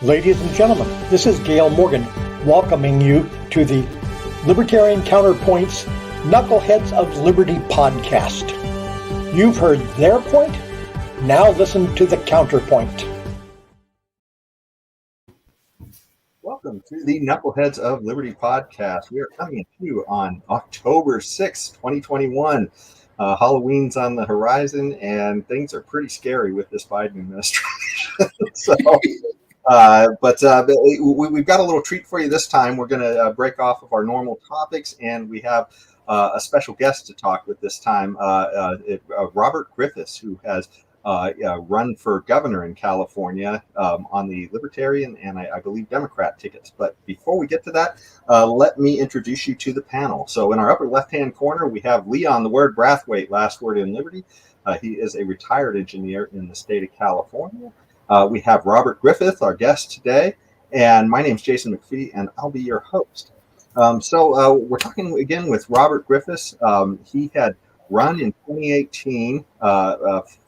Ladies and gentlemen, this is Gail Morgan welcoming you to the Libertarian Counterpoint's Knuckleheads of Liberty podcast. You've heard their point, now listen to the counterpoint. Welcome to the Knuckleheads of Liberty podcast. We are coming to you on October 6th, 2021. Halloween's on the horizon, and things are pretty scary with this Biden administration. We've got a little treat for you this time. We're going to break off of our normal topics, and we have a special guest to talk with this time, Robert Griffis, who has run for governor in California on the Libertarian and I believe Democrat tickets. But before we get to that, let me introduce you to the panel. So in our upper left-hand corner, we have Leon the Word Brathwaite, last word in Liberty. He is a retired engineer in the state of California. We have Robert Griffith, our guest today, and my name's Jason McPhee, and I'll be your host. We're talking again with Robert Griffiths. He had run in 2018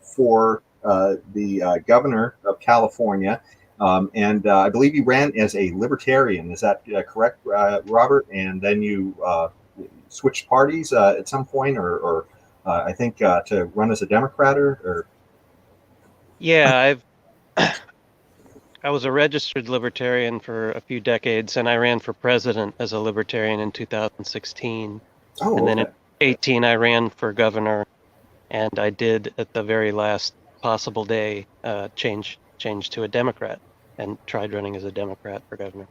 for the governor of California, and I believe you ran as a libertarian. Is that correct, Robert? And then you switched parties at some point, or I think to run as a Democrat, or? Yeah, I was a registered libertarian for a few decades, and I ran for president as a libertarian in 2016. Oh, and then in 2018, I ran for governor, and I did at the very last possible day change to a Democrat and tried running as a Democrat for governor.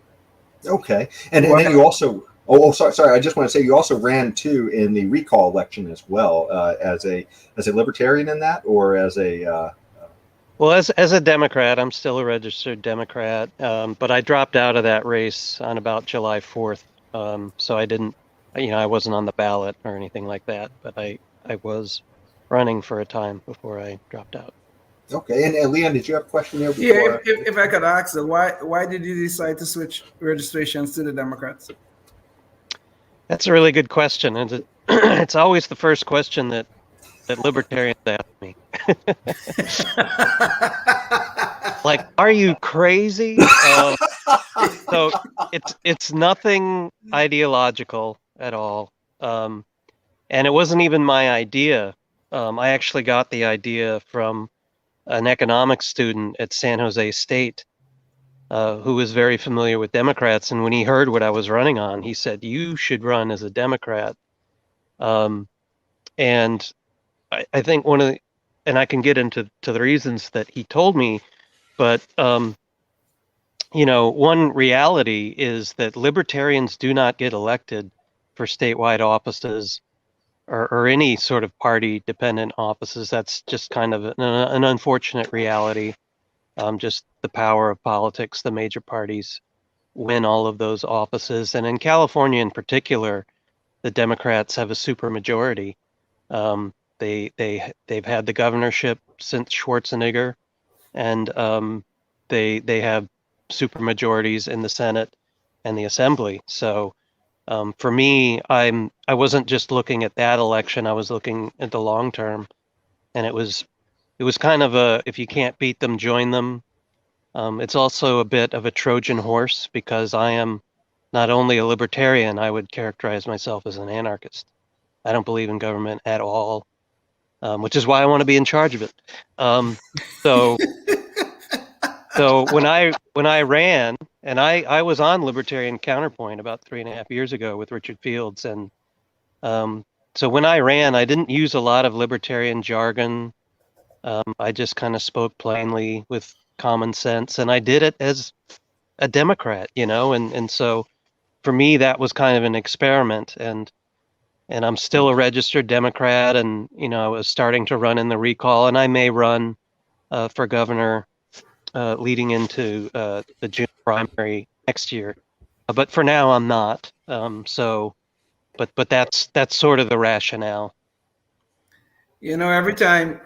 Okay, and then you also sorry. I just want to say you also ran too in the recall election as well as a libertarian in that, or as a. Well, as a Democrat, I'm still a registered Democrat, but I dropped out of that race on about July 4th. So I didn't, I wasn't on the ballot or anything like that, but I was running for a time before I dropped out. Okay, and Leon, did you have a question there? Before? Yeah, if I could ask, why did you decide to switch registrations to the Democrats? That's a really good question, and it's always the first question that libertarians ask me. Like, are you crazy? So it's nothing ideological at all, and it wasn't even my idea. I actually got the idea from an economics student at San Jose State who was very familiar with Democrats, and when he heard what I was running on, he said, "You should run as a Democrat." And I think and I can get into the reasons that he told me, but one reality is that libertarians do not get elected for statewide offices or any sort of party-dependent offices. That's just kind of an unfortunate reality. Just the power of politics. The major parties win all of those offices, and in California in particular, the Democrats have a supermajority. They've had the governorship since Schwarzenegger, and they have supermajorities in the Senate and the Assembly. So for me, I wasn't just looking at that election. I was looking at the long term, and it was kind of a, if you can't beat them, join them. It's also a bit of a Trojan horse, because I am not only a libertarian, I would characterize myself as an anarchist. I don't believe in government at all. Which is why I want to be in charge of it. So when I ran, and I was on Libertarian Counterpoint about 3.5 years ago with Richard Fields, and so when I ran, I didn't use a lot of libertarian jargon. I just kind of spoke plainly with common sense, and I did it as a Democrat, and so for me that was kind of an experiment, and I'm still a registered Democrat, and I was starting to run in the recall, and I may run for governor leading into the June primary next year, but for now I'm not. But that's sort of the rationale. Every time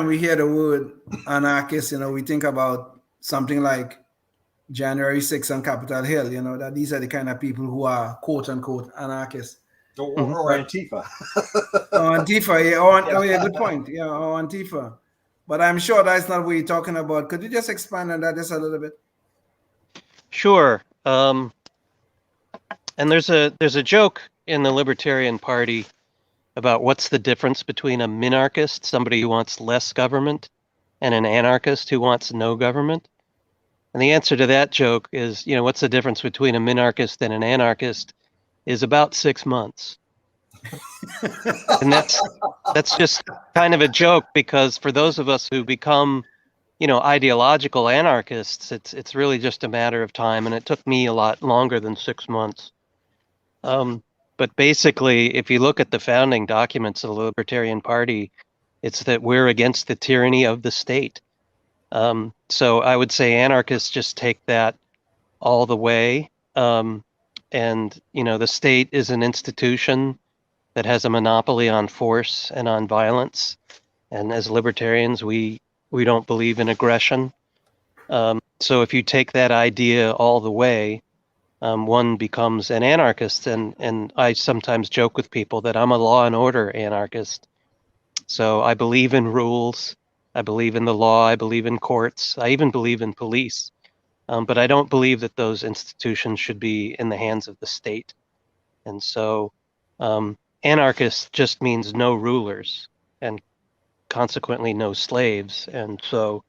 we hear the word anarchist, we think about something like January 6th on Capitol Hill. That these are the kind of people who are quote unquote anarchists. Or Antifa. Antifa, yeah, good point. Yeah, or Antifa. But I'm sure that's not what you're talking about. Could you just expand on that just a little bit? Sure. And there's a joke in the Libertarian Party about what's the difference between a minarchist, somebody who wants less government, and an anarchist who wants no government. And the answer to that joke is, what's the difference between a minarchist and an anarchist is about 6 months. And that's just kind of a joke, because for those of us who become, ideological anarchists, it's really just a matter of time, and it took me a lot longer than 6 months. But basically, if you look at the founding documents of the Libertarian Party, it's that we're against the tyranny of the state. So I would say anarchists just take that all the way. And, the state is an institution that has a monopoly on force and on violence. And as libertarians, we don't believe in aggression. So if you take that idea all the way, one becomes an anarchist. And I sometimes joke with people that I'm a law and order anarchist. So I believe in rules. I believe in the law. I believe in courts. I even believe in police. But I don't believe that those institutions should be in the hands of the state. And so anarchist just means no rulers, and consequently no slaves. And so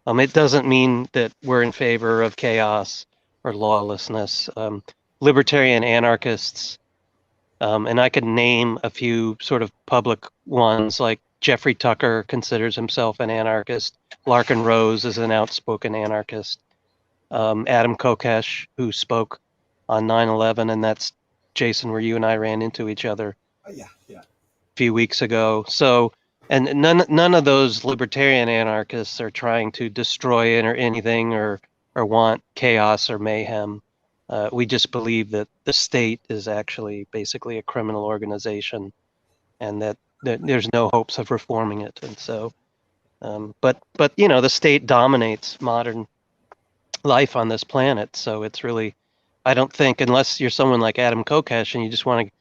it doesn't mean that we're in favor of chaos or lawlessness. Libertarian anarchists, and I could name a few sort of public ones, like Jeffrey Tucker considers himself an anarchist. Larkin Rose is an outspoken anarchist. Adam Kokesh, who spoke on 9/11, and that's, Jason, where you and I ran into each other Yeah. a few weeks ago. So, and none of those libertarian anarchists are trying to destroy it or anything, or want chaos or mayhem. We just believe that the state is actually basically a criminal organization, and that there's no hopes of reforming it. And so, but the state dominates modern life on this planet. So it's really, I don't think, unless you're someone like Adam Kokesh and you just want to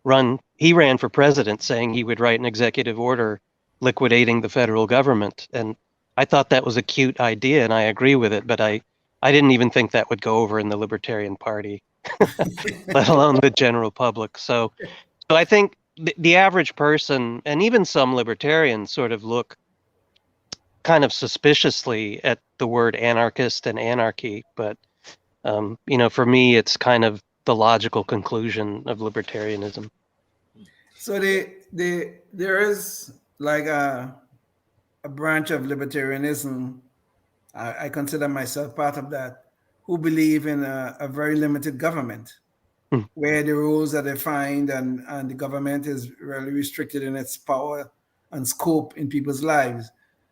run, he ran for president saying he would write an executive order liquidating the federal government. And I thought that was a cute idea, and I agree with it, but I didn't even think that would go over in the Libertarian Party, let alone the general public. So I think the average person, and even some libertarians, sort of look kind of suspiciously at the word anarchist and anarchy. But, for me, it's kind of the logical conclusion of libertarianism. So there is like a branch of libertarianism, I consider myself part of that, who believe in a very limited government, where the rules are defined and the government is really restricted in its power and scope in people's lives.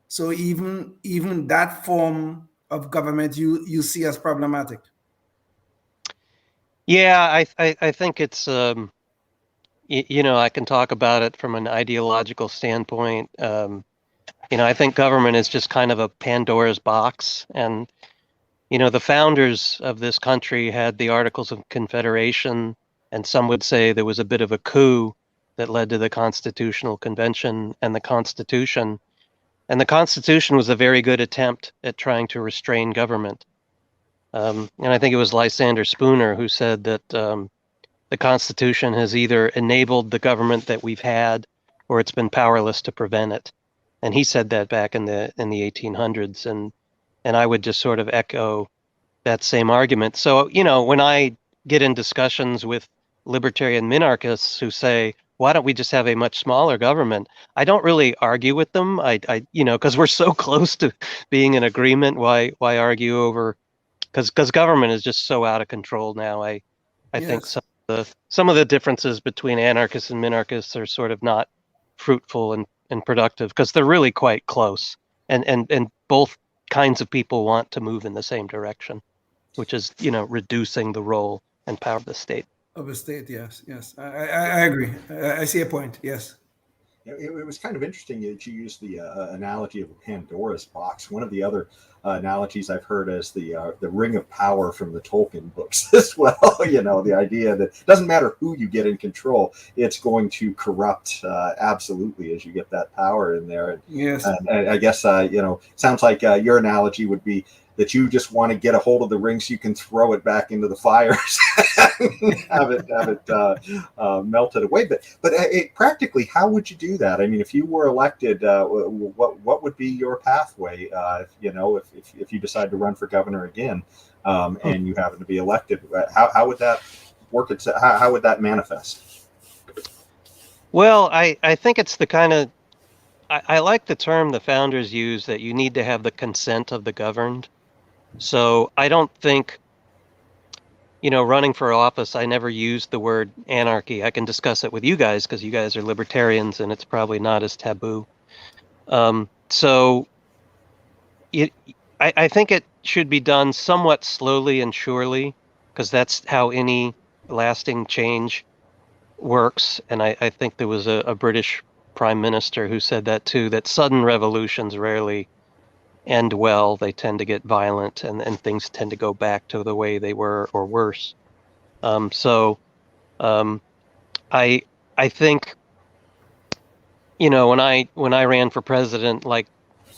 So even that form of government you see as problematic. Yeah, I think it's, I can talk about it from an ideological standpoint. I think government is just kind of a Pandora's box. And, the founders of this country had the Articles of Confederation, and some would say there was a bit of a coup that led to the Constitutional Convention and the Constitution. And the Constitution was a very good attempt at trying to restrain government. And I think it was Lysander Spooner who said that the Constitution has either enabled the government that we've had, or it's been powerless to prevent it. And he said that back in the 1800s, and I would just sort of echo that same argument. So, when I get in discussions with libertarian minarchists who say, why don't we just have a much smaller government? I don't really argue with them. I because we're so close to being in agreement. Why argue over? Because government is just so out of control now. I Yes. think some of the differences between anarchists and minarchists are sort of not fruitful and productive, because they're really quite close, and both kinds of people want to move in the same direction, which is reducing the role and power of the state. Of a state, yes. I agree. I see a point. Yes. It was kind of interesting that you used the analogy of a Pandora's box. One of the other analogies I've heard is the Ring of Power from the Tolkien books as well. The idea that it doesn't matter who you get in control, it's going to corrupt absolutely as you get that power in there. Yes. And I guess sounds like your analogy would be that you just want to get a hold of the ring so you can throw it back into the fires, have it melted away. But practically, how would you do that? I mean, if you were elected, what would be your pathway? If you decide to run for governor again, and you happen to be elected, how would that work? How would that manifest? Well, I think it's the kind of, I like the term the founders use, that you need to have the consent of the governed. So I don't think, running for office, I never used the word anarchy. I can discuss it with you guys because you guys are libertarians and it's probably not as taboo. So I think it should be done somewhat slowly and surely, because that's how any lasting change works. And I think there was a British prime minister who said that too, that sudden revolutions rarely end well. They tend to get violent, and things tend to go back to the way they were or worse. I think, when I ran for president, like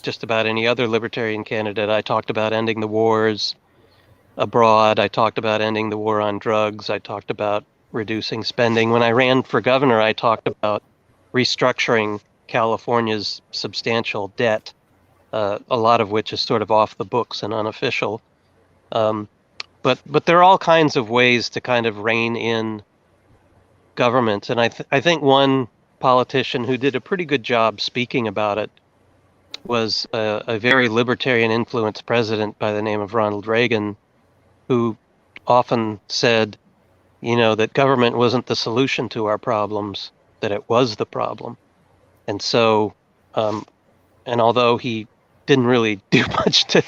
just about any other libertarian candidate, I talked about ending the wars abroad. I talked about ending the war on drugs. I talked about reducing spending. When I ran for governor, I talked about restructuring California's substantial debt, a lot of which is sort of off the books and unofficial. But there are all kinds of ways to kind of rein in government. And I think one politician who did a pretty good job speaking about it was a very libertarian influenced president by the name of Ronald Reagan, who often said, that government wasn't the solution to our problems, that it was the problem. And so, and although he didn't really do much to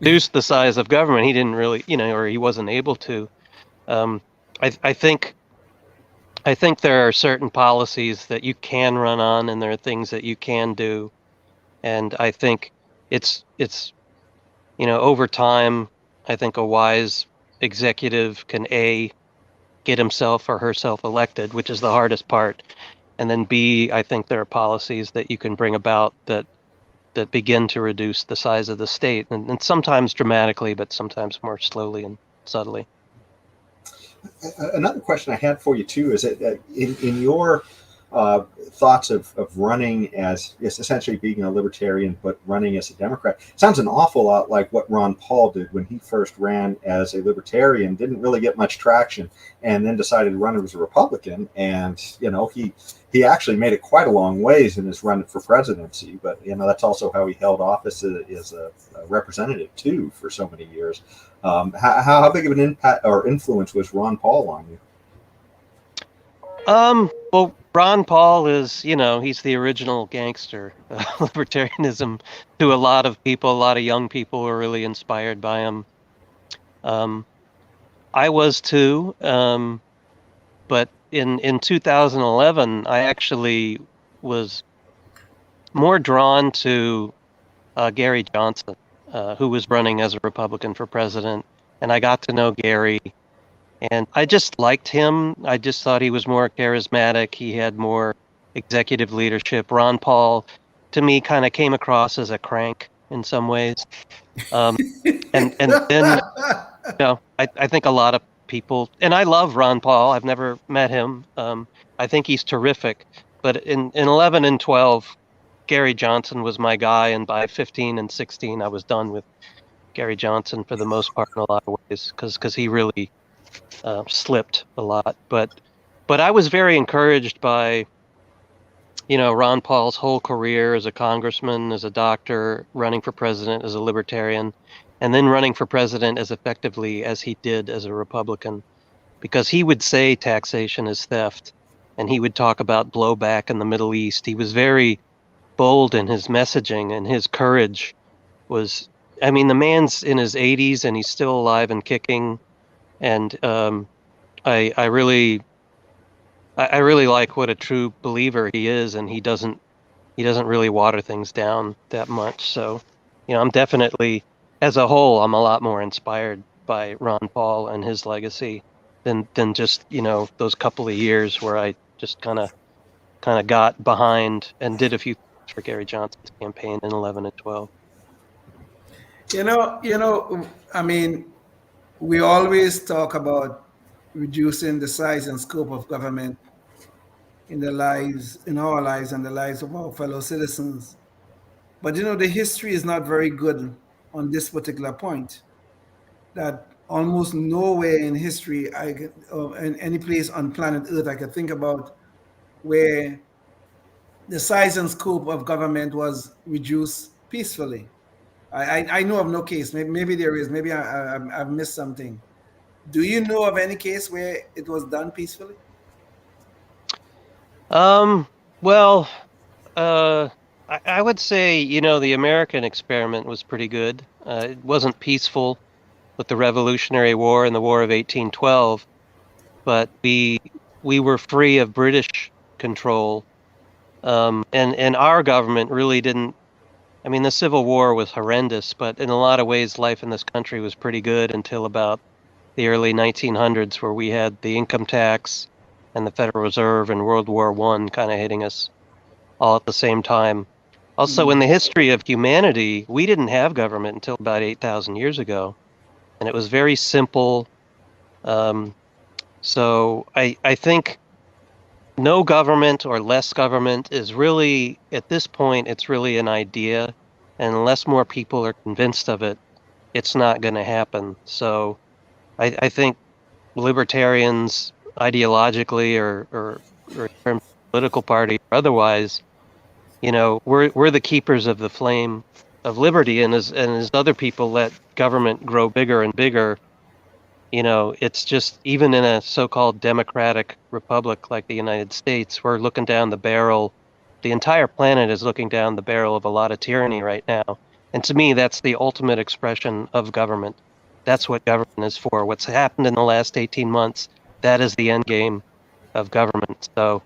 reduce the size of government, he didn't really, or he wasn't able to. I think there are certain policies that you can run on, and there are things that you can do. And I think it's over time, I think a wise executive can get himself or herself elected, which is the hardest part. And then B, I think there are policies that you can bring about that begin to reduce the size of the state, and sometimes dramatically, but sometimes more slowly and subtly. Another question I had for you too is that in your thoughts of running as essentially being a libertarian but running as a Democrat sounds an awful lot like what Ron Paul did when he first ran as a libertarian. Didn't really get much traction, and then decided to run as a Republican. And he actually made it quite a long ways in his run for presidency. But that's also how he held office as a representative too for so many years. How big of an impact or influence was Ron Paul on you? Well, Ron Paul is, he's the original gangster. Libertarianism, to a lot of people, a lot of young people were really inspired by him. I was too, but in 2011, I actually was more drawn to Gary Johnson, who was running as a Republican for president, and I got to know Gary. And I just liked him. I just thought he was more charismatic. He had more executive leadership. Ron Paul, to me, kind of came across as a crank in some ways. And then, I think a lot of people, and I love Ron Paul. I've never met him. I think he's terrific. But in 11 and 12, Gary Johnson was my guy. And by 15 and 16, I was done with Gary Johnson for the most part in a lot of ways, because he really slipped a lot. But I was very encouraged by, Ron Paul's whole career as a congressman, as a doctor, running for president as a libertarian, and then running for president as effectively as he did as a Republican, because he would say taxation is theft, and he would talk about blowback in the Middle East. He was very bold in his messaging, and his courage was, the man's in his 80s and he's still alive and kicking. And I really like what a true believer he is, and he doesn't really water things down that much. So, I'm definitely, as a whole, I'm a lot more inspired by Ron Paul and his legacy than just those couple of years where I just kind of got behind and did a few things for Gary Johnson's campaign in 11 and 12. I mean, we always talk about reducing the size and scope of government in our lives and the lives of our fellow citizens. But the history is not very good on this particular point. That almost nowhere in history, in any place on planet Earth, I could think about where the size and scope of government was reduced peacefully. I know of no case. Maybe there is. Maybe I've missed something. Do you know of any case where it was done peacefully? Well, I would say, the American experiment was pretty good. It wasn't peaceful with the Revolutionary War and the War of 1812, but we were free of British control. And our government really didn't. I mean, the Civil War was horrendous, but in a lot of ways, life in this country was pretty good until about the early 1900s, where we had the income tax and the Federal Reserve and World War I kind of hitting us all at the same time. Also, in the history of humanity, we didn't have government until about 8,000 years ago, and it was very simple. So I think no government or less government is really, at this point, it's really an idea. And unless more people are convinced of it, it's not going to happen. So I think libertarians, ideologically or in terms of political party or otherwise, we're the keepers of the flame of liberty. And as other people let government grow bigger and bigger, it's just, even in a so-called democratic republic like the United States, we're looking down the barrel. The entire planet is looking down the barrel of a lot of tyranny right now. And to me, that's the ultimate expression of government. That's what government is for. What's happened in the last 18 months, that is the end game of government. So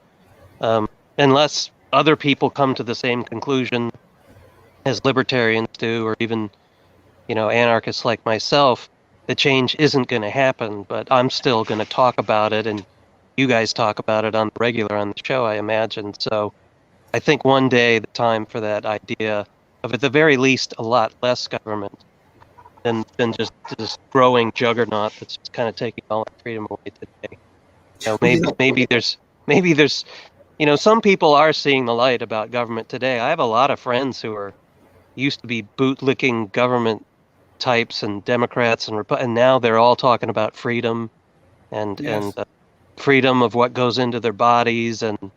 unless other people come to the same conclusion as libertarians do, or even, anarchists like myself, the change isn't going to happen. But I'm still going to talk about it, and you guys talk about it on the regular on the show, I imagine. So I think one day the time for that idea of, at the very least, a lot less government than just this growing juggernaut that's just kind of taking all our freedom away today. Maybe there's some people are seeing the light about government today. I have a lot of friends who used to be bootlicking government types and Democrats and now they're all talking about freedom and freedom of what goes into their bodies, and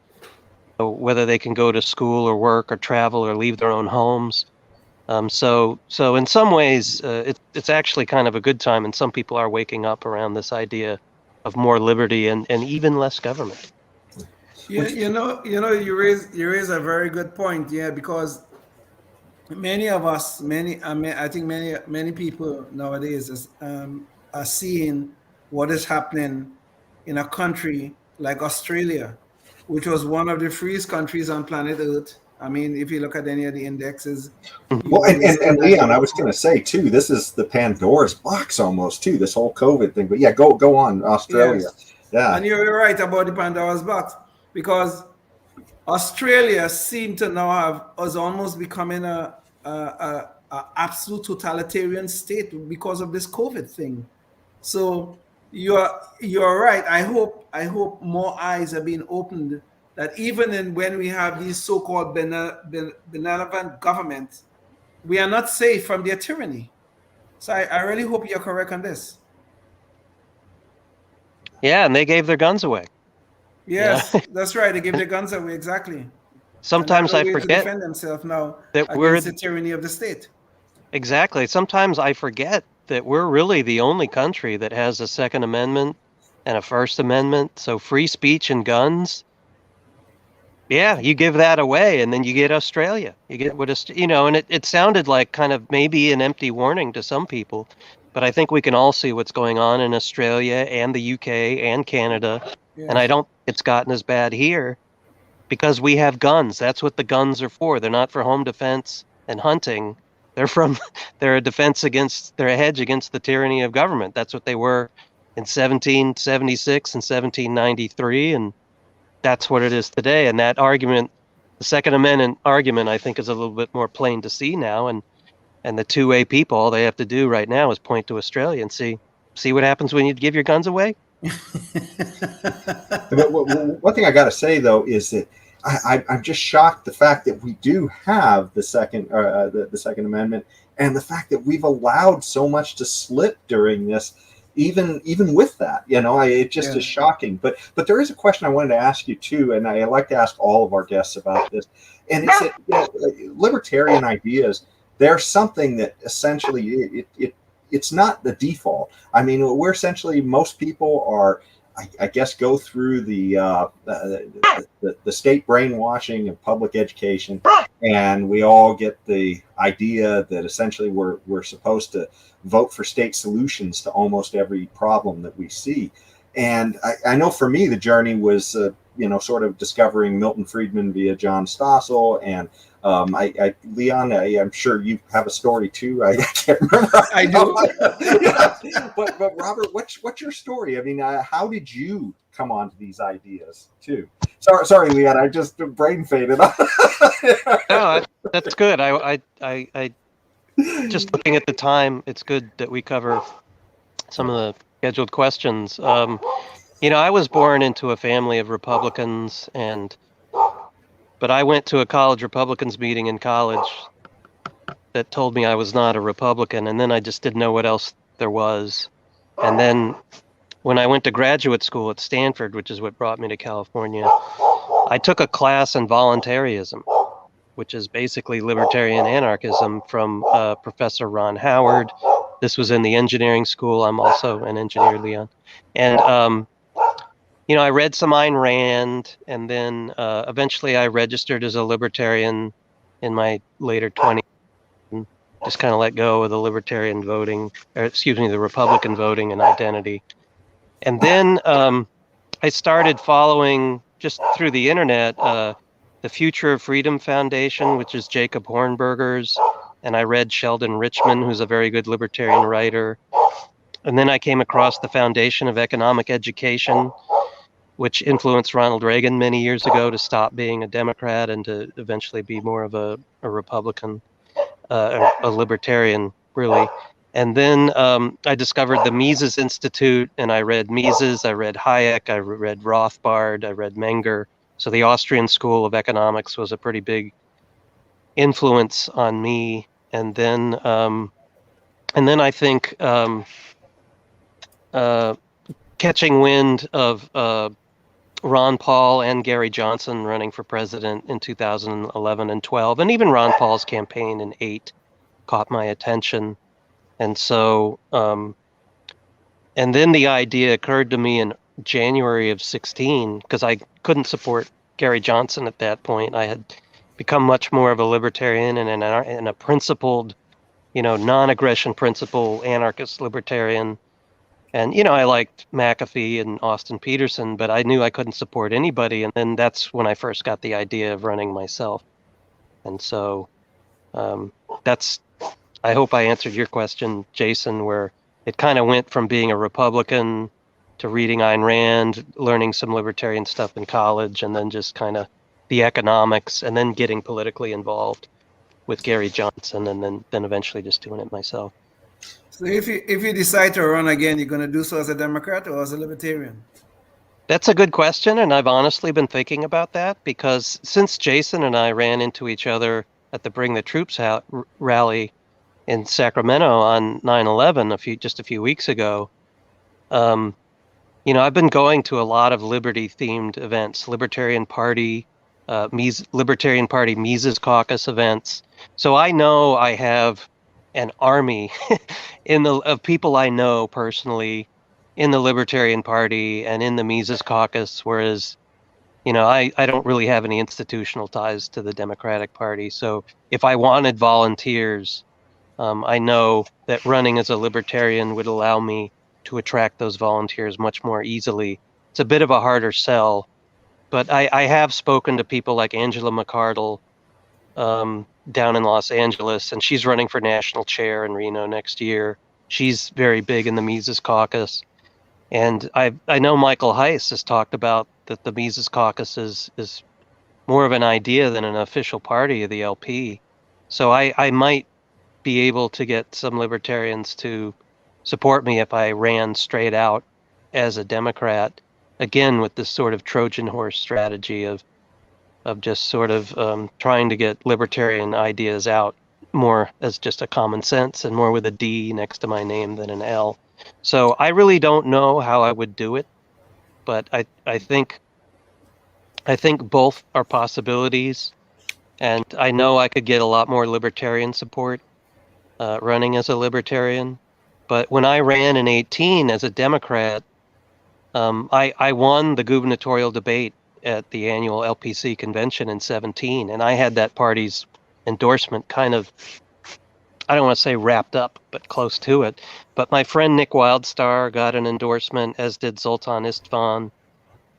whether they can go to school or work or travel or leave their own homes. So in some ways, it's actually kind of a good time, and some people are waking up around this idea of more liberty and even less government. You raise a very good point. Yeah, because many of us, I think many people nowadays are seeing what is happening in a country like Australia, which was one of the freest countries on planet Earth. I mean, if you look at any of the indexes. Well, and Leon, I was going to say too, this is the Pandora's box almost too, this whole COVID thing. But yeah, go on, Australia. Yes. Yeah, and you're right about the Pandora's box, because Australia seemed to now have us almost becoming a absolute totalitarian state because of this COVID thing. So you're right. I hope more eyes are being opened, that even when we have these so-called benevolent governments, we are not safe from their tyranny. So I really hope you're correct on this. Yeah, and they gave their guns away. Yes, that's right. They gave their guns away, exactly. Sometimes I forget to defend themselves now that we're the tyranny of the state. Exactly. Sometimes I forget that we're really the only country that has a Second Amendment and a First Amendment. So free speech and guns. Yeah, you give that away, and then you get Australia. You get and it sounded like kind of maybe an empty warning to some people, but I think we can all see what's going on in Australia and the UK and Canada, and I don't think it's gotten as bad here because we have guns. That's what the guns are for. They're not for home defense and hunting. They're a defense they're a hedge against the tyranny of government. That's what they were in 1776 and 1793, and that's what it is today. And that argument, the Second Amendment argument, I think is a little bit more plain to see now. And And the 2A people, all they have to do right now is point to Australia and see what happens when you give your guns away. But one thing I got to say though is that I'm just shocked the fact that we do have the Second Amendment, and the fact that we've allowed so much to slip during this, even with that, it just is shocking. But there is a question I wanted to ask you too, and I like to ask all of our guests about this, and it's that libertarian ideas. They're something that essentially it's not the default. I mean, we're essentially, most people are, I guess, go through the state brainwashing of public education, and we all get the idea that essentially we're supposed to vote for state solutions to almost every problem that we see. And I know for me, the journey was sort of discovering Milton Friedman via John Stossel, and Leon, I'm sure you have a story too. I can't remember. I do. But Robert, what's your story? I mean, how did you come onto these ideas too? Sorry, Leon, I just brain faded. No, that's good. I just looking at the time, it's good that we cover some of the scheduled questions. I was born into a family of Republicans, but I went to a college Republicans meeting in college that told me I was not a Republican, and then I just didn't know what else there was. And then when I went to graduate school at Stanford, which is what brought me to California, I took a class in voluntarism, which is basically libertarian anarchism, from Professor Ron Howard. This was in the engineering school. I'm also an engineer, Leon. And I read some Ayn Rand, and then eventually I registered as a libertarian in my later 20s, and just kind of let go of the libertarian voting, the Republican voting and identity. And then I started following, just through the internet, the Future of Freedom Foundation, which is Jacob Hornberger's, and I read Sheldon Richman, who's a very good libertarian writer. And then I came across the Foundation of Economic Education, which influenced Ronald Reagan many years ago to stop being a Democrat and to eventually be more of a Republican, a libertarian, really. And then I discovered the Mises Institute, and I read Mises, I read Hayek, I read Rothbard, I read Menger. So the Austrian School of Economics was a pretty big influence on me. And then I think catching wind of Ron Paul and Gary Johnson running for president in 2011 and 12, and even Ron Paul's campaign in 8 caught my attention. And so, and then the idea occurred to me in January of 16, because I couldn't support Gary Johnson at that point. I had become much more of a libertarian and a principled, non-aggression principle anarchist libertarian. And, I liked McAfee and Austin Peterson, but I knew I couldn't support anybody. And then that's when I first got the idea of running myself. And so I hope I answered your question, Jason, where it kind of went from being a Republican to reading Ayn Rand, learning some libertarian stuff in college, and then just kind of the economics, and then getting politically involved with Gary Johnson, and then eventually just doing it myself. So if you decide to run again, you're going to do so as a Democrat or as a Libertarian? That's a good question, and I've honestly been thinking about that, because since Jason and I ran into each other at the Bring the Troops rally in Sacramento on 9/11 just a few weeks ago, I've been going to a lot of liberty-themed events, Libertarian Party Mises Caucus events. So I know I have an army of people I know personally in the Libertarian Party and in the Mises Caucus, whereas I don't really have any institutional ties to the Democratic Party. So if I wanted volunteers, I know that running as a libertarian would allow me to attract those volunteers much more easily. It's a bit of a harder sell, but I have spoken to people like Angela McArdle down in Los Angeles, and she's running for national chair in Reno next year. She's very big in the Mises Caucus. And I know Michael Heiss has talked about that the Mises Caucus is more of an idea than an official party of the LP. So I might be able to get some libertarians to support me if I ran straight out as a Democrat, again with this sort of Trojan horse strategy of just sort of trying to get libertarian ideas out more as just a common sense and more with a D next to my name than an L. So I really don't know how I would do it, but I think both are possibilities, and I know I could get a lot more libertarian support running as a libertarian. But when I ran in 18 as a Democrat, I won the gubernatorial debate at the annual LPC convention in 17, and I had that party's endorsement kind of, I don't want to say wrapped up, but close to it. But my friend Nick Wildstar got an endorsement, as did Zoltan Istvan.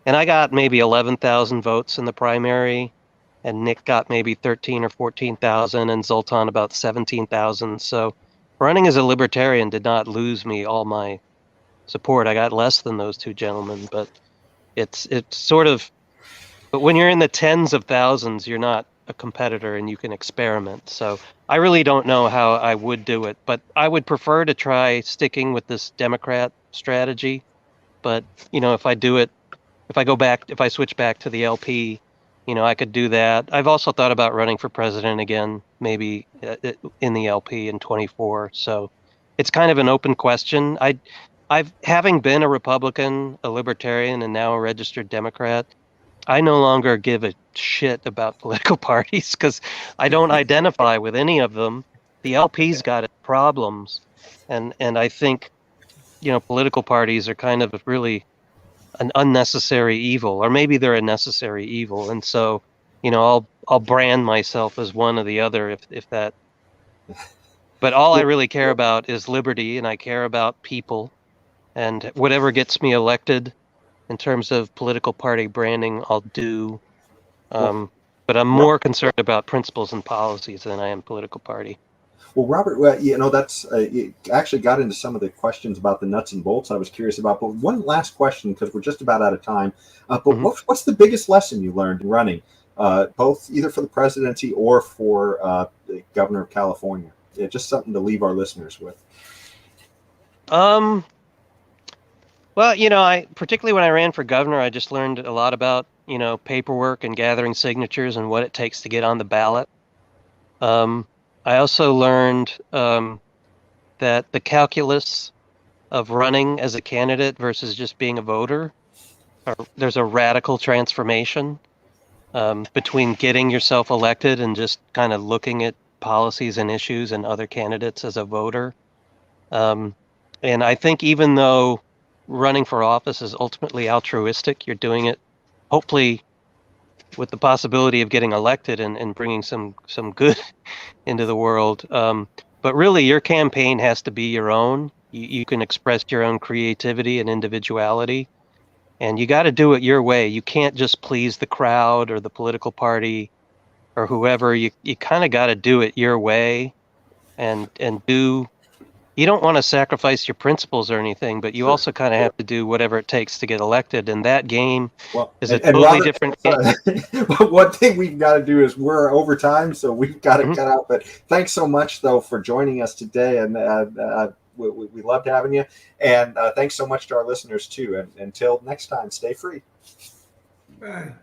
And I got maybe 11,000 votes in the primary, and Nick got maybe 13 or 14,000, and Zoltan about 17,000. So running as a libertarian did not lose me all my support. I got less than those two gentlemen, but it's sort of, but when you're in the tens of thousands, you're not a competitor and you can experiment. So I really don't know how I would do it, but I would prefer to try sticking with this Democrat strategy. But, if I do it, if I switch back to the LP, I could do that. I've also thought about running for president again, maybe in the LP in 24. So it's kind of an open question. Having been a Republican, a Libertarian, and now a registered Democrat, I no longer give a shit about political parties because I don't identify with any of them. The LP's got its problems, and I think political parties are kind of really an unnecessary evil, or maybe they're a necessary evil, and so I'll brand myself as one or the other if that. But all I really care about is liberty, and I care about people, and whatever gets me elected in terms of political party branding, I'll do. But I'm more concerned about principles and policies than I am political party. Well, Robert, that's you actually got into some of the questions about the nuts and bolts I was curious about. But one last question, because we're just about out of time. But what's the biggest lesson you learned in running, both either for the presidency or for the governor of California? Just something to leave our listeners with. Well, I particularly when I ran for governor, I just learned a lot about paperwork and gathering signatures and what it takes to get on the ballot. I also learned that the calculus of running as a candidate versus just being a voter, there's a radical transformation between getting yourself elected and just kind of looking at policies and issues and other candidates as a voter. And I think even though running for office is ultimately altruistic, you're doing it hopefully with the possibility of getting elected and bringing some good into the world. But really, your campaign has to be your own. You can express your own creativity and individuality, and you got to do it your way. You can't just please the crowd or the political party or whoever. You kind of got to do it your way, and do. You don't want to sacrifice your principles or anything, but you also kind of have to do whatever it takes to get elected. And that game is a totally Robert, different game. One thing we've got to do is we're over time, so we've got to cut out. But thanks so much, though, for joining us today. And we loved having you. And thanks so much to our listeners, too. And until next time, stay free. Bye.